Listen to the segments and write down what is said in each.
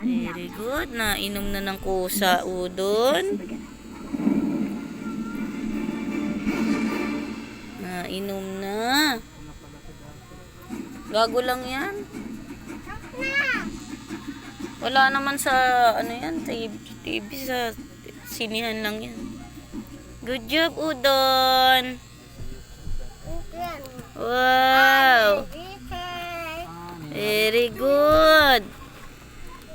Very good. Nainom na ng kusa, Udon. Nainom na. Gago lang yan. Wala naman sa, ano yan, TV sa sinihan lang yan. Good job, Udon. Wow. Very good.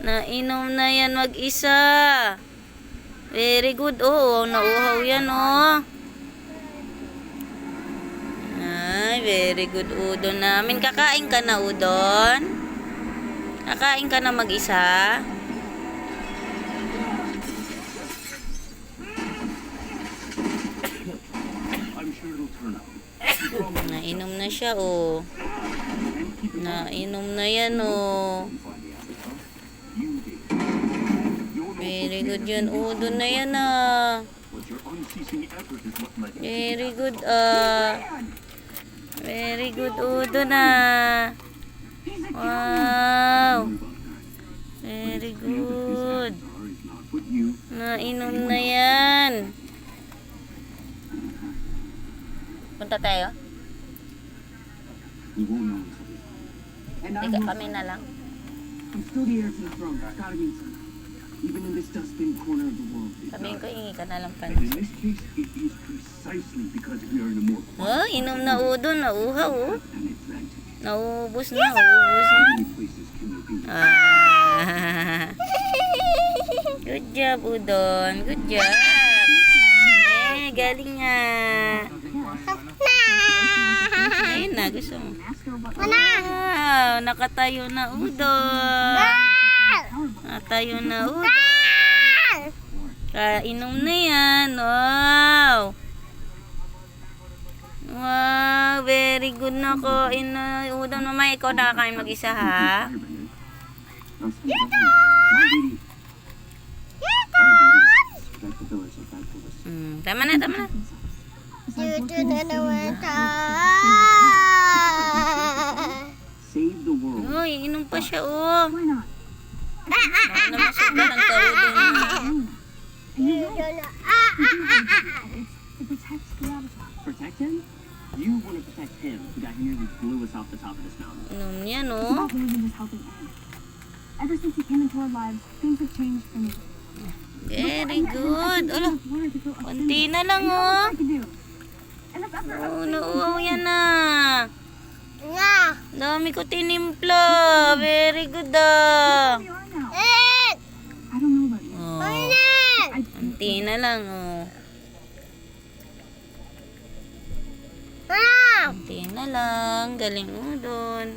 Nainom na yan mag-isa. Very good. Oh, nauhaw yan, oh. Ay, very good, Udon namin. Kakain ka na, Udon? Kakain ka na mag-isa? Nainom na siya, oh. Nainom na yan, oh. Very good yan, Udon na yan, ah. Very good, Very good, Udon, ah. Wow. Very good. Nainom na yan. Punta tayo? Teka, kami na lang. Sabihin ko, hingi ka na lang pansin. Oh, inom na, Udon. Nauhaw, oh. Naubos na, ubos na. Good job, Udon. Good job. Galing nga. Ayun na, gusto mo. Wow, nakatayo na, Udon. Nakatayo na, Udon. Kainom na yan. Wow. Wow, very good na ko. Udon, mamaya ikaw nakakain mag-isa, ha? Tama na, tama na. Dito na naman Uy, inom pa siya, oh. Baka naman sobrang ng kaudon na. Protect him? You want to protect him who got nearly blew us off the top of this mountain. Inom niya, no? Ever since he came into our lives, things have changed for me. Very good. Ala, konti na lang, oh. Oh, nauuhaw yan na. Dami ko tinimpla. Very good, ah. I don't know about you. Oh, konti na lang, oh. Konti na lang. Galing, Udon.